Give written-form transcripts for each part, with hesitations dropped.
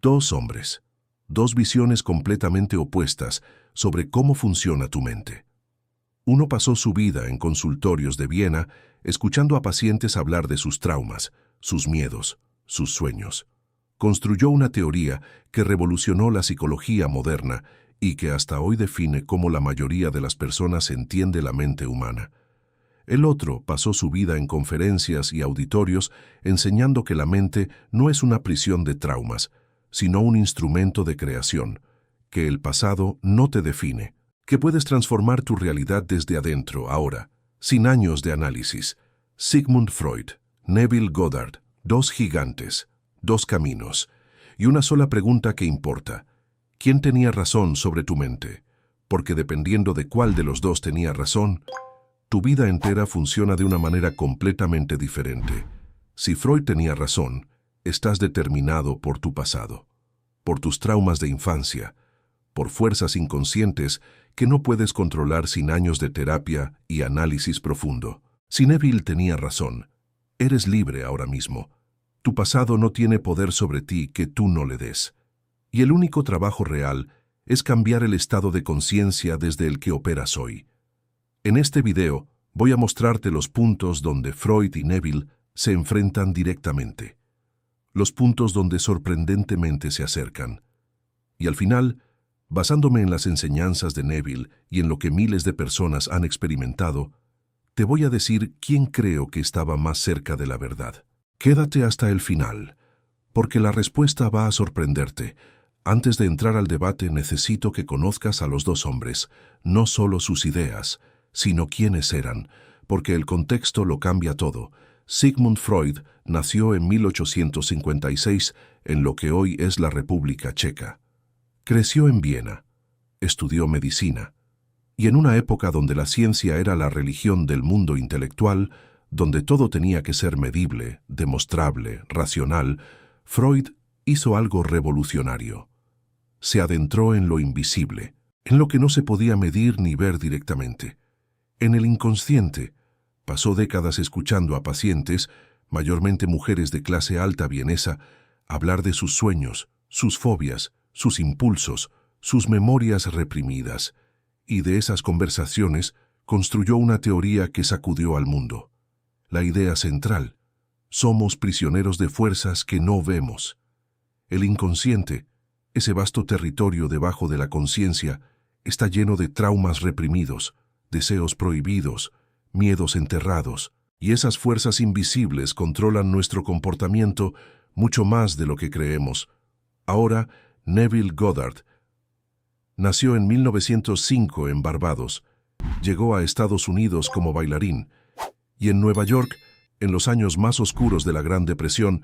Dos hombres, dos visiones completamente opuestas sobre cómo funciona tu mente. Uno pasó su vida en consultorios de Viena, escuchando a pacientes hablar de sus traumas, sus miedos, sus sueños. Construyó una teoría que revolucionó la psicología moderna y que hasta hoy define cómo la mayoría de las personas entiende la mente humana. El otro pasó su vida en conferencias y auditorios enseñando que la mente no es una prisión de traumas, sino un instrumento de creación, que el pasado no te define, que puedes transformar tu realidad desde adentro, ahora, sin años de análisis. Sigmund Freud, Neville Goddard, dos gigantes, dos caminos, y una sola pregunta que importa. ¿Quién tenía razón sobre tu mente? Porque dependiendo de cuál de los dos tenía razón, tu vida entera funciona de una manera completamente diferente. Si Freud tenía razón, estás determinado por tu pasado, por tus traumas de infancia, por fuerzas inconscientes que no puedes controlar sin años de terapia y análisis profundo. Si Neville tenía razón, eres libre ahora mismo. Tu pasado no tiene poder sobre ti que tú no le des. Y el único trabajo real es cambiar el estado de conciencia desde el que operas hoy. En este video voy a mostrarte los puntos donde Freud y Neville se enfrentan directamente. Los puntos donde sorprendentemente se acercan. Y al final, basándome en las enseñanzas de Neville y en lo que miles de personas han experimentado, te voy a decir quién creo que estaba más cerca de la verdad. Quédate hasta el final, porque la respuesta va a sorprenderte. Antes de entrar al debate necesito que conozcas a los dos hombres, no solo sus ideas, sino quiénes eran, porque el contexto lo cambia todo. Sigmund Freud nació en 1856 en lo que hoy es la República Checa. Creció en Viena, estudió medicina, y en una época donde la ciencia era la religión del mundo intelectual, donde todo tenía que ser medible, demostrable, racional, Freud hizo algo revolucionario. Se adentró en lo invisible, en lo que no se podía medir ni ver directamente. En el inconsciente, pasó décadas escuchando a pacientes, mayormente mujeres de clase alta vienesa, hablar de sus sueños, sus fobias, sus impulsos, sus memorias reprimidas, y de esas conversaciones construyó una teoría que sacudió al mundo. La idea central: somos prisioneros de fuerzas que no vemos. El inconsciente, ese vasto territorio debajo de la conciencia, está lleno de traumas reprimidos, deseos prohibidos, miedos enterrados, y esas fuerzas invisibles controlan nuestro comportamiento mucho más de lo que creemos. Ahora, Neville Goddard nació en 1905 en Barbados, llegó a Estados Unidos como bailarín, y en Nueva York, en los años más oscuros de la Gran Depresión,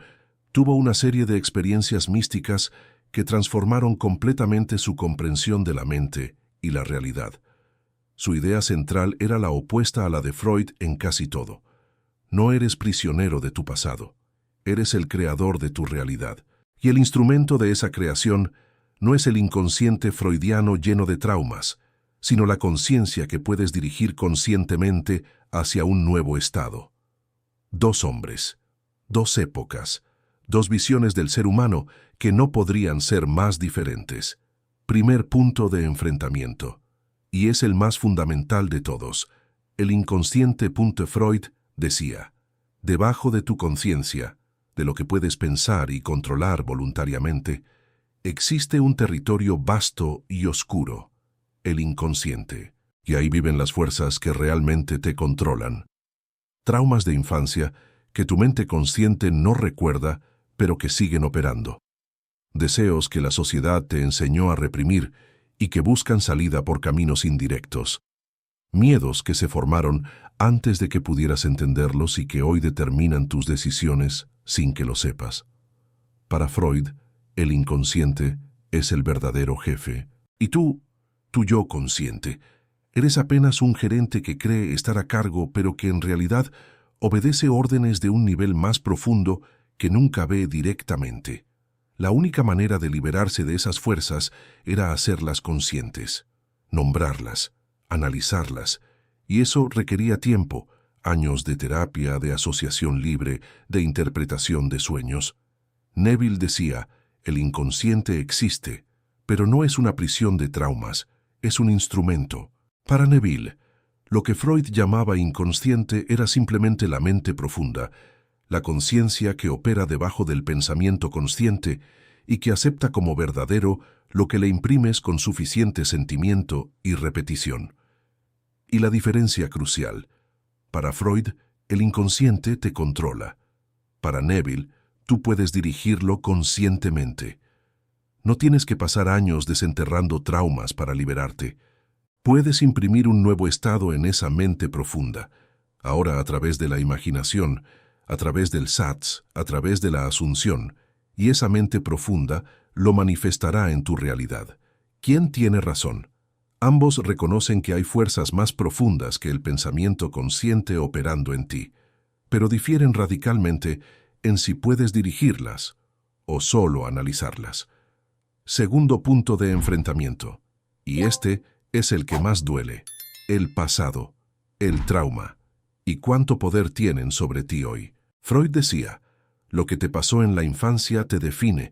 tuvo una serie de experiencias místicas que transformaron completamente su comprensión de la mente y la realidad. Su idea central era la opuesta a la de Freud en casi todo. No eres prisionero de tu pasado, eres el creador de tu realidad. Y el instrumento de esa creación no es el inconsciente freudiano lleno de traumas, sino la conciencia que puedes dirigir conscientemente hacia un nuevo estado. Dos hombres, dos épocas, dos visiones del ser humano que no podrían ser más diferentes. Primer punto de enfrentamiento. Y es el más fundamental de todos. El inconsciente. Freud decía: debajo de tu conciencia, de lo que puedes pensar y controlar voluntariamente, existe un territorio vasto y oscuro, el inconsciente, y ahí viven las fuerzas que realmente te controlan. Traumas de infancia que tu mente consciente no recuerda, pero que siguen operando. Deseos que la sociedad te enseñó a reprimir y que buscan salida por caminos indirectos. Miedos que se formaron antes de que pudieras entenderlos y que hoy determinan tus decisiones sin que lo sepas. Para Freud, el inconsciente es el verdadero jefe. Y tú, tu yo consciente, eres apenas un gerente que cree estar a cargo, pero que en realidad obedece órdenes de un nivel más profundo que nunca ve directamente. La única manera de liberarse de esas fuerzas era hacerlas conscientes, nombrarlas, analizarlas, y eso requería tiempo, años de terapia, de asociación libre, de interpretación de sueños. Neville decía: el inconsciente existe, pero no es una prisión de traumas, es un instrumento. Para Neville, lo que Freud llamaba inconsciente era simplemente la mente profunda, la conciencia que opera debajo del pensamiento consciente y que acepta como verdadero lo que le imprimes con suficiente sentimiento y repetición. Y la diferencia crucial: para Freud, el inconsciente te controla. Para Neville, tú puedes dirigirlo conscientemente. No tienes que pasar años desenterrando traumas para liberarte. Puedes imprimir un nuevo estado en esa mente profunda, ahora a través de la imaginación, a través del SATS, a través de la asunción, y esa mente profunda lo manifestará en tu realidad. ¿Quién tiene razón? Ambos reconocen que hay fuerzas más profundas que el pensamiento consciente operando en ti, pero difieren radicalmente en si puedes dirigirlas o solo analizarlas. Segundo punto de enfrentamiento, y este es el que más duele: el pasado, el trauma, y cuánto poder tienen sobre ti hoy. Freud decía, lo que te pasó en la infancia te define,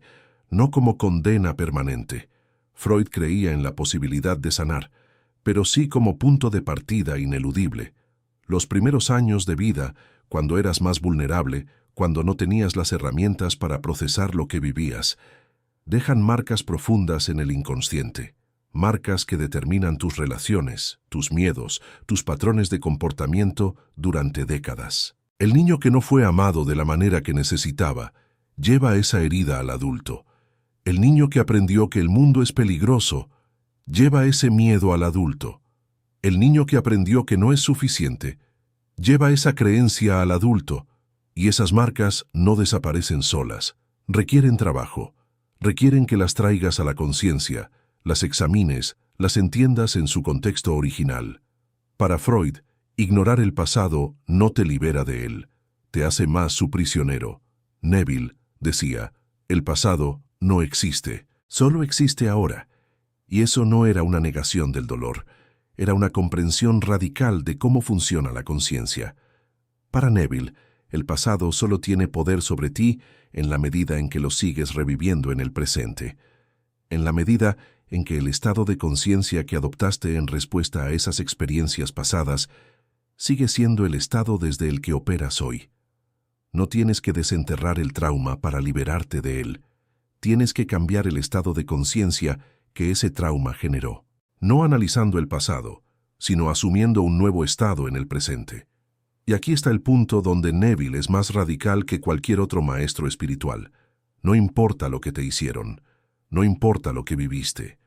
no como condena permanente. Freud creía en la posibilidad de sanar, pero sí como punto de partida ineludible. Los primeros años de vida, cuando eras más vulnerable, cuando no tenías las herramientas para procesar lo que vivías, dejan marcas profundas en el inconsciente, marcas que determinan tus relaciones, tus miedos, tus patrones de comportamiento durante décadas. El niño que no fue amado de la manera que necesitaba, lleva esa herida al adulto. El niño que aprendió que el mundo es peligroso, lleva ese miedo al adulto. El niño que aprendió que no es suficiente, lleva esa creencia al adulto, y esas marcas no desaparecen solas. Requieren trabajo, requieren que las traigas a la conciencia, las examines, las entiendas en su contexto original. Para Freud, ignorar el pasado no te libera de él, te hace más su prisionero. Neville decía, el pasado no existe, solo existe ahora. Y eso no era una negación del dolor, era una comprensión radical de cómo funciona la conciencia. Para Neville, el pasado solo tiene poder sobre ti en la medida en que lo sigues reviviendo en el presente, en la medida en que el estado de conciencia que adoptaste en respuesta a esas experiencias pasadas sigue siendo el estado desde el que operas hoy. No tienes que desenterrar el trauma para liberarte de él. Tienes que cambiar el estado de conciencia que ese trauma generó, no analizando el pasado, sino asumiendo un nuevo estado en el presente. Y aquí está el punto donde Neville es más radical que cualquier otro maestro espiritual. No importa lo que te hicieron, no importa lo que viviste.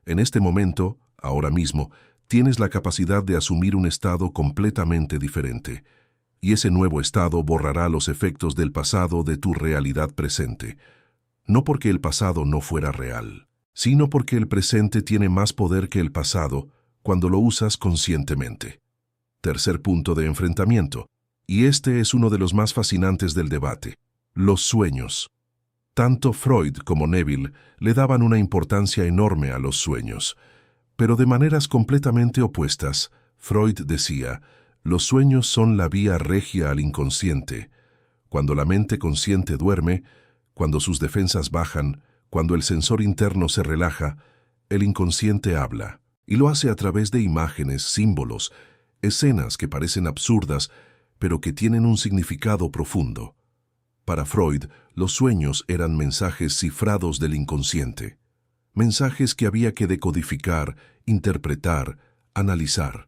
En este momento, ahora mismo, tienes la capacidad de asumir un estado completamente diferente, y ese nuevo estado borrará los efectos del pasado de tu realidad presente. No porque el pasado no fuera real, sino porque el presente tiene más poder que el pasado cuando lo usas conscientemente. Tercer punto de enfrentamiento, y este es uno de los más fascinantes del debate: los sueños. Tanto Freud como Neville le daban una importancia enorme a los sueños, pero de maneras completamente opuestas. Freud decía, los sueños son la vía regia al inconsciente. Cuando la mente consciente duerme, cuando sus defensas bajan, cuando el sensor interno se relaja, el inconsciente habla, y lo hace a través de imágenes, símbolos, escenas que parecen absurdas, pero que tienen un significado profundo. Para Freud, los sueños eran mensajes cifrados del inconsciente, mensajes que había que decodificar, interpretar, analizar,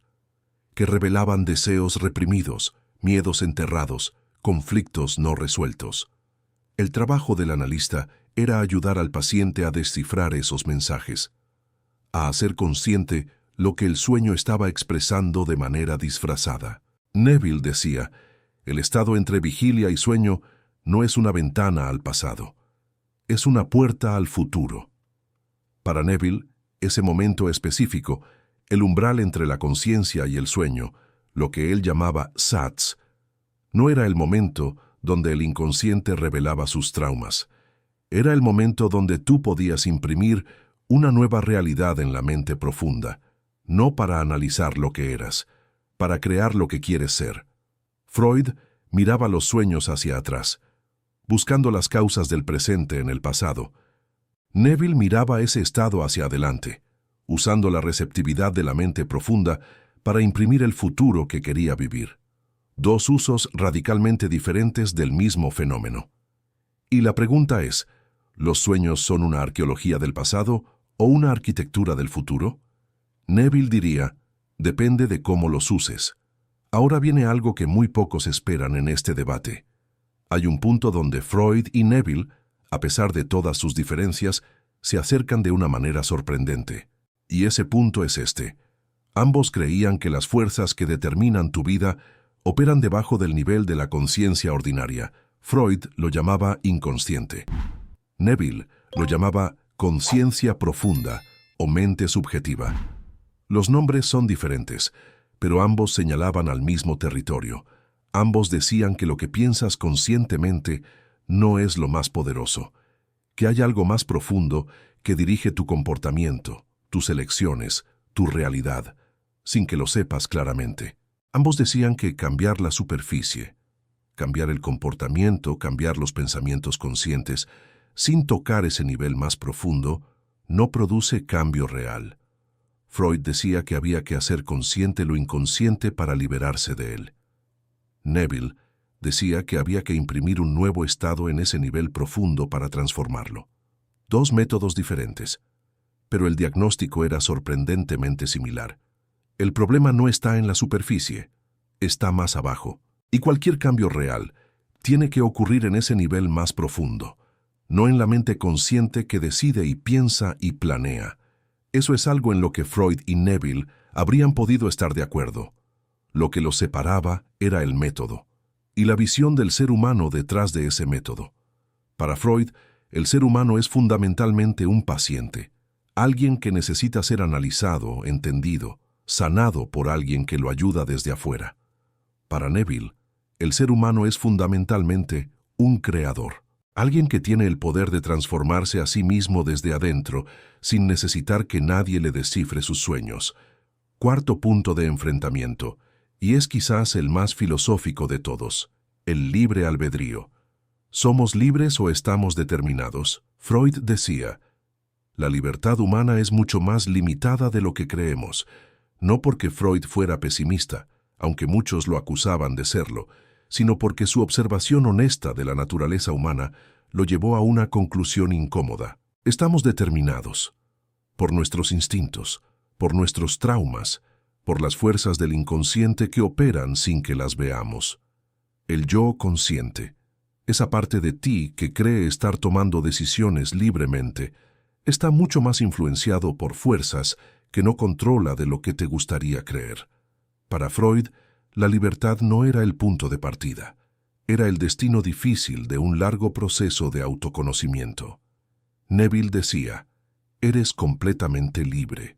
que revelaban deseos reprimidos, miedos enterrados, conflictos no resueltos. El trabajo del analista era ayudar al paciente a descifrar esos mensajes, a hacer consciente lo que el sueño estaba expresando de manera disfrazada. Neville decía, el estado entre vigilia y sueño no es una ventana al pasado, es una puerta al futuro. Para Neville, ese momento específico, el umbral entre la conciencia y el sueño, lo que él llamaba SATS, no era el momento donde el inconsciente revelaba sus traumas. Era el momento donde tú podías imprimir una nueva realidad en la mente profunda, no para analizar lo que eras, para crear lo que quieres ser. Freud miraba los sueños hacia atrás, buscando las causas del presente en el pasado, Neville miraba ese estado hacia adelante, usando la receptividad de la mente profunda para imprimir el futuro que quería vivir. Dos usos radicalmente diferentes del mismo fenómeno. Y la pregunta es, ¿los sueños son una arqueología del pasado o una arquitectura del futuro? Neville diría, depende de cómo los uses. Ahora viene algo que muy pocos esperan en este debate. Hay un punto donde Freud y Neville, a pesar de todas sus diferencias, se acercan de una manera sorprendente. Y ese punto es este. Ambos creían que las fuerzas que determinan tu vida operan debajo del nivel de la conciencia ordinaria. Freud lo llamaba inconsciente. Neville lo llamaba conciencia profunda o mente subjetiva. Los nombres son diferentes, pero ambos señalaban al mismo territorio. Ambos decían que lo que piensas conscientemente no es lo más poderoso, que hay algo más profundo que dirige tu comportamiento, tus elecciones, tu realidad, sin que lo sepas claramente. Ambos decían que cambiar la superficie, cambiar el comportamiento, cambiar los pensamientos conscientes, sin tocar ese nivel más profundo, no produce cambio real. Freud decía que había que hacer consciente lo inconsciente para liberarse de él. Neville decía que había que imprimir un nuevo estado en ese nivel profundo para transformarlo. Dos métodos diferentes, pero el diagnóstico era sorprendentemente similar. El problema no está en la superficie, está más abajo, y cualquier cambio real tiene que ocurrir en ese nivel más profundo, no en la mente consciente que decide y piensa y planea. Eso es algo en lo que Freud y Neville habrían podido estar de acuerdo. Lo que los separaba era el método, y la visión del ser humano detrás de ese método. Para Freud, el ser humano es fundamentalmente un paciente, alguien que necesita ser analizado, entendido, sanado por alguien que lo ayuda desde afuera. Para Neville, el ser humano es fundamentalmente un creador, alguien que tiene el poder de transformarse a sí mismo desde adentro sin necesitar que nadie le descifre sus sueños. Cuarto punto de enfrentamiento, y es quizás el más filosófico de todos, el libre albedrío. ¿Somos libres o estamos determinados? Freud decía, la libertad humana es mucho más limitada de lo que creemos, no porque Freud fuera pesimista, aunque muchos lo acusaban de serlo, sino porque su observación honesta de la naturaleza humana lo llevó a una conclusión incómoda. Estamos determinados, por nuestros instintos, por nuestros traumas, por las fuerzas del inconsciente que operan sin que las veamos. El yo consciente, esa parte de ti que cree estar tomando decisiones libremente, está mucho más influenciado por fuerzas que no controla de lo que te gustaría creer. Para Freud, la libertad no era el punto de partida, era el destino difícil de un largo proceso de autoconocimiento. Neville decía, eres completamente libre,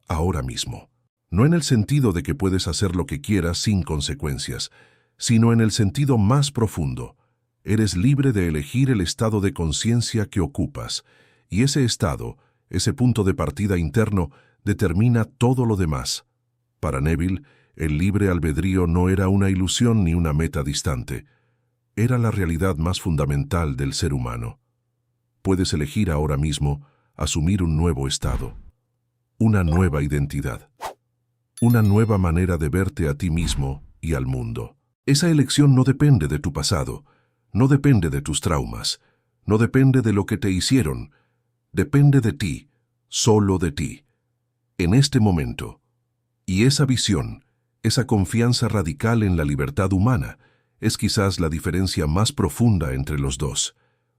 ahora mismo. No en el sentido de que puedes hacer lo que quieras sin consecuencias, sino en el sentido más profundo. Eres libre de elegir el estado de conciencia que ocupas, y ese estado, ese punto de partida interno, determina todo lo demás. Para Neville, el libre albedrío no era una ilusión ni una meta distante. Era la realidad más fundamental del ser humano. Puedes elegir ahora mismo asumir un nuevo estado, una nueva identidad, una nueva manera de verte a ti mismo y al mundo. Esa elección no depende de tu pasado, no depende de tus traumas, no depende de lo que te hicieron, depende de ti, solo de ti, en este momento. Y esa visión, esa confianza radical en la libertad humana, es quizás la diferencia más profunda entre los dos.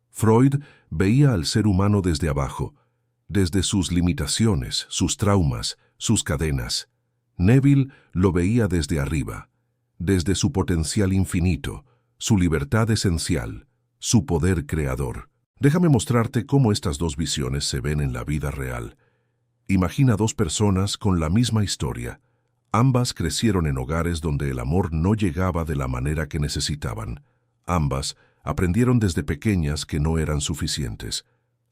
Freud veía al ser humano desde abajo, desde sus limitaciones, sus traumas, sus cadenas. Neville lo veía desde arriba, desde su potencial infinito, su libertad esencial, su poder creador. Déjame mostrarte cómo estas dos visiones se ven en la vida real. Imagina dos personas con la misma historia. Ambas crecieron en hogares donde el amor no llegaba de la manera que necesitaban. Ambas aprendieron desde pequeñas que no eran suficientes.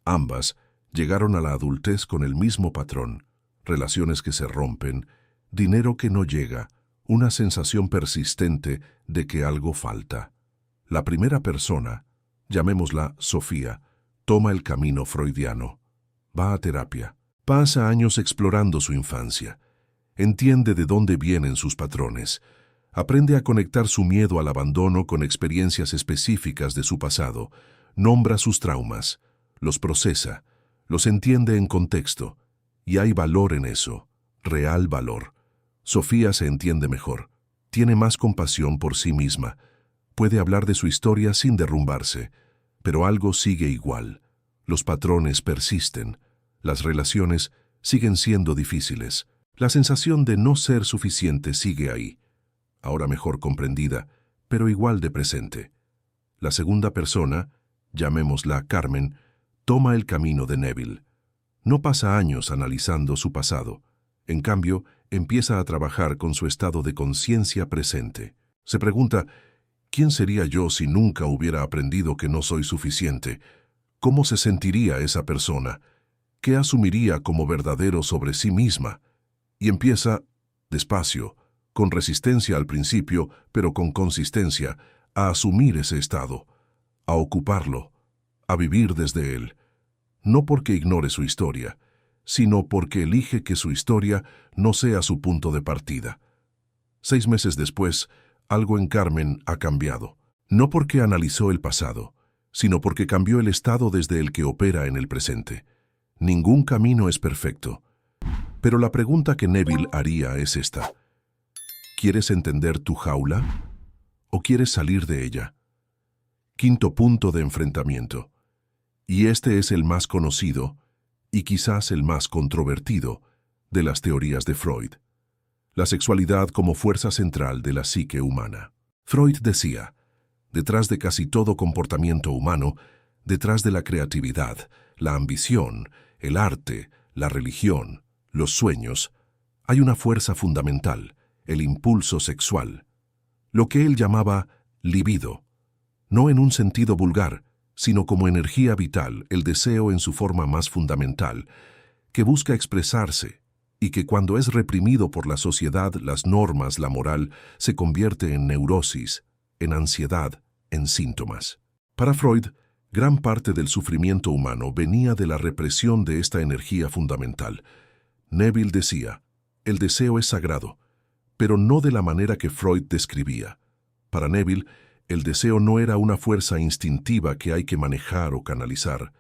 Ambas llegaron a la adultez con el mismo patrón, relaciones que se rompen, dinero que no llega, una sensación persistente de que algo falta. La primera persona, llamémosla Sofía, toma el camino freudiano. va a terapia, pasa años explorando su infancia, entiende de dónde vienen sus patrones, aprende a conectar su miedo al abandono con experiencias específicas de su pasado, nombra sus traumas, los procesa, los entiende en contexto, y hay valor en eso, real valor. Sofía se entiende mejor, tiene más compasión por sí misma, puede hablar de su historia sin derrumbarse, pero algo sigue igual. Los patrones persisten, las relaciones siguen siendo difíciles, la sensación de no ser suficiente sigue ahí, ahora mejor comprendida, pero igual de presente. La segunda persona, llamémosla Carmen, toma el camino de Neville. No pasa años analizando su pasado, en cambio, empieza a trabajar con su estado de conciencia presente. Se pregunta, ¿quién sería yo si nunca hubiera aprendido que no soy suficiente? ¿Cómo se sentiría esa persona? ¿Qué asumiría como verdadero sobre sí misma? Y empieza, despacio, con resistencia al principio, pero con consistencia, a asumir ese estado, a ocuparlo, a vivir desde él. No porque ignore su historia, sino porque elige que su historia no sea su punto de partida. 6 meses después, algo en Carmen ha cambiado. No porque analizó el pasado, sino porque cambió el estado desde el que opera en el presente. Ningún camino es perfecto. Pero la pregunta que Neville haría es esta. ¿Quieres entender tu jaula? ¿O quieres salir de ella? Quinto punto de enfrentamiento. Y este es el más conocido, y quizás el más controvertido, de las teorías de Freud. La sexualidad como fuerza central de la psique humana. Freud decía, detrás de casi todo comportamiento humano, detrás de la creatividad, la ambición, el arte, la religión, los sueños, hay una fuerza fundamental, el impulso sexual. Lo que él llamaba libido, no en un sentido vulgar, sino como energía vital, el deseo en su forma más fundamental, que busca expresarse y que cuando es reprimido por la sociedad, las normas, la moral, se convierte en neurosis, en ansiedad, en síntomas. Para Freud, gran parte del sufrimiento humano venía de la represión de esta energía fundamental. Neville decía, el deseo es sagrado, pero no de la manera que Freud describía. Para Neville, el deseo no era una fuerza instintiva que hay que manejar o canalizar.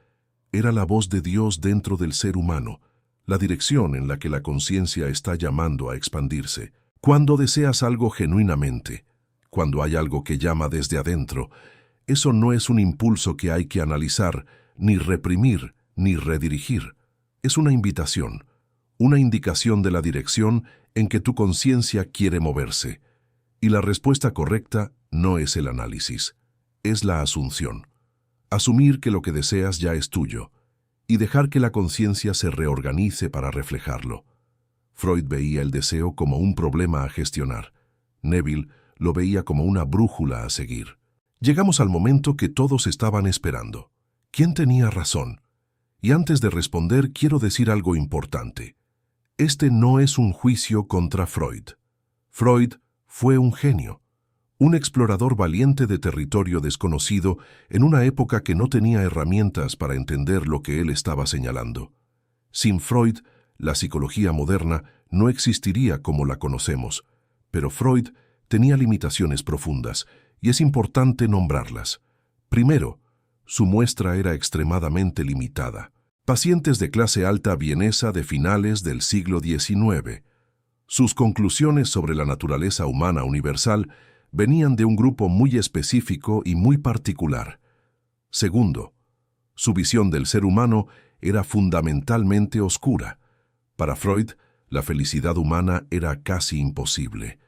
Era la voz de Dios dentro del ser humano, la dirección en la que la conciencia está llamando a expandirse. Cuando deseas algo genuinamente, cuando hay algo que llama desde adentro, eso no es un impulso que hay que analizar, ni reprimir, ni redirigir. Es una invitación, una indicación de la dirección en que tu conciencia quiere moverse. Y la respuesta correcta no es el análisis, es la asunción. Asumir que lo que deseas ya es tuyo y dejar que la conciencia se reorganice para reflejarlo. Freud veía el deseo como un problema a gestionar. Neville lo veía como una brújula a seguir. Llegamos al momento que todos estaban esperando. ¿Quién tenía razón? Y antes de responder, quiero decir algo importante. Este no es un juicio contra Freud. Freud fue un genio, un explorador valiente de territorio desconocido en una época que no tenía herramientas para entender lo que él estaba señalando. Sin Freud, la psicología moderna no existiría como la conocemos, pero Freud tenía limitaciones profundas y es importante nombrarlas. Primero, su muestra era extremadamente limitada. Pacientes de clase alta vienesa de finales del siglo XIX. Sus conclusiones sobre la naturaleza humana universal venían de un grupo muy específico y muy particular. Segundo, su visión del ser humano era fundamentalmente oscura. Para Freud, la felicidad humana era casi imposible.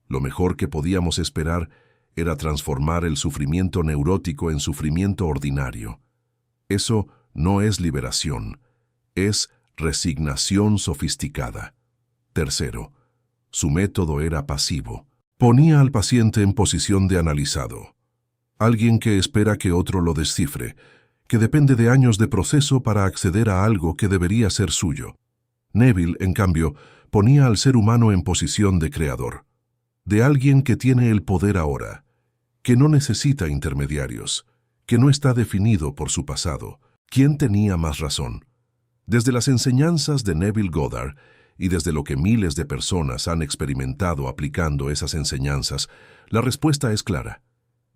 Lo mejor que podíamos esperar era transformar el sufrimiento neurótico en sufrimiento ordinario. Eso no es liberación, es resignación sofisticada. Tercero, su método era pasivo. Ponía al paciente en posición de analizado. Alguien que espera que otro lo descifre, que depende de años de proceso para acceder a algo que debería ser suyo. Neville, en cambio, ponía al ser humano en posición de creador, de alguien que tiene el poder ahora, que no necesita intermediarios, que no está definido por su pasado. ¿Quién tenía más razón? Desde las enseñanzas de Neville Goddard y desde lo que miles de personas han experimentado aplicando esas enseñanzas, la respuesta es clara.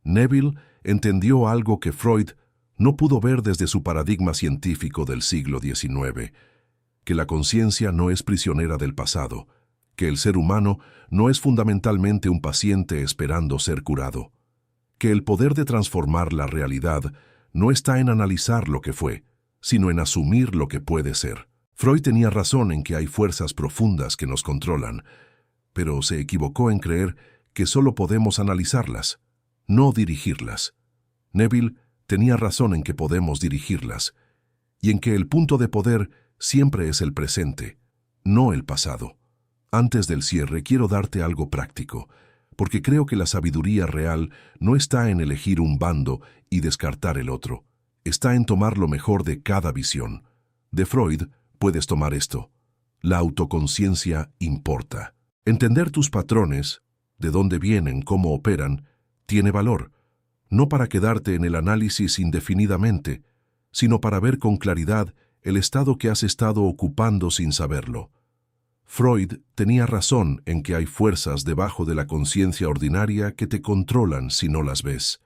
Neville entendió algo que Freud no pudo ver desde su paradigma científico del siglo XIX, que la conciencia no es prisionera del pasado, que el ser humano no es fundamentalmente un paciente esperando ser curado, que el poder de transformar la realidad no está en analizar lo que fue, sino en asumir lo que puede ser. Freud tenía razón en que hay fuerzas profundas que nos controlan, pero se equivocó en creer que solo podemos analizarlas, no dirigirlas. Neville tenía razón en que podemos dirigirlas, y en que el punto de poder siempre es el presente, no el pasado. Antes del cierre quiero darte algo práctico, porque creo que la sabiduría real no está en elegir un bando y descartar el otro, está en tomar lo mejor de cada visión. De Freud puedes tomar esto: la autoconciencia importa. Entender tus patrones, de dónde vienen, cómo operan, tiene valor, no para quedarte en el análisis indefinidamente, sino para ver con claridad el estado que has estado ocupando sin saberlo. Freud tenía razón en que hay fuerzas debajo de la conciencia ordinaria que te controlan si no las ves.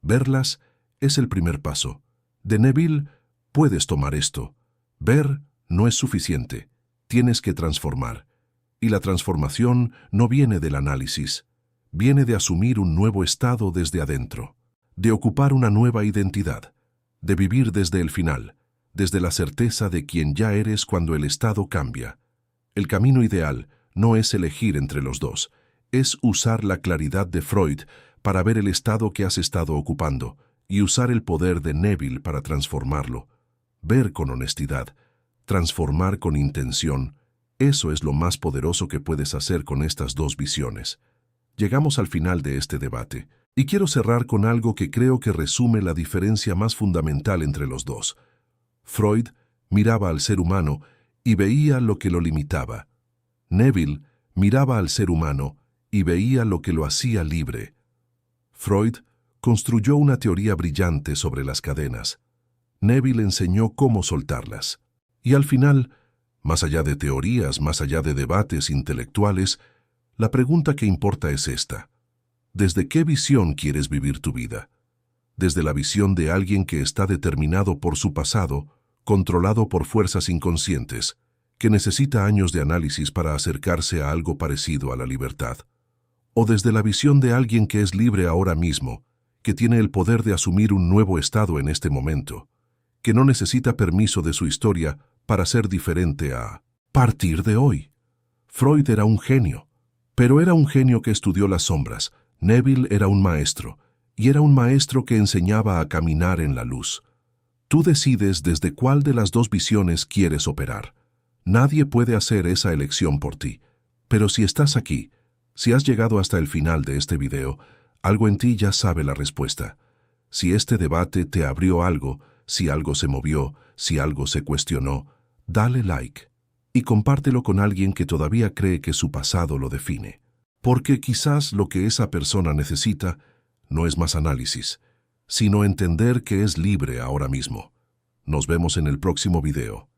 Verlas es el primer paso. De Neville puedes tomar esto: ver no es suficiente, tienes que transformar. Y la transformación no viene del análisis, viene de asumir un nuevo estado desde adentro, de ocupar una nueva identidad, de vivir desde el final, desde la certeza de quien ya eres cuando el estado cambia. El camino ideal no es elegir entre los dos, es usar la claridad de Freud para ver el estado que has estado ocupando y usar el poder de Neville para transformarlo. Ver con honestidad, transformar con intención, eso es lo más poderoso que puedes hacer con estas dos visiones. Llegamos al final de este debate, y quiero cerrar con algo que creo que resume la diferencia más fundamental entre los dos. Freud miraba al ser humano y veía lo que lo limitaba. Neville miraba al ser humano y veía lo que lo hacía libre. Freud construyó una teoría brillante sobre las cadenas. Neville enseñó cómo soltarlas. Y al final, más allá de teorías, más allá de debates intelectuales, la pregunta que importa es esta: ¿desde qué visión quieres vivir tu vida? ¿Desde la visión de alguien que está determinado por su pasado, controlado por fuerzas inconscientes, que necesita años de análisis para acercarse a algo parecido a la libertad? ¿O desde la visión de alguien que es libre ahora mismo, que tiene el poder de asumir un nuevo estado en este momento, que no necesita permiso de su historia para ser diferente a partir de hoy? Freud era un genio, pero era un genio que estudió las sombras. Neville era un maestro, y era un maestro que enseñaba a caminar en la luz. Tú decides desde cuál de las dos visiones quieres operar. Nadie puede hacer esa elección por ti. Pero si estás aquí, si has llegado hasta el final de este video, algo en ti ya sabe la respuesta. Si este debate te abrió algo, si algo se movió, si algo se cuestionó, dale like y compártelo con alguien que todavía cree que su pasado lo define. Porque quizás lo que esa persona necesita no es más análisis, sino entender que es libre ahora mismo. Nos vemos en el próximo video.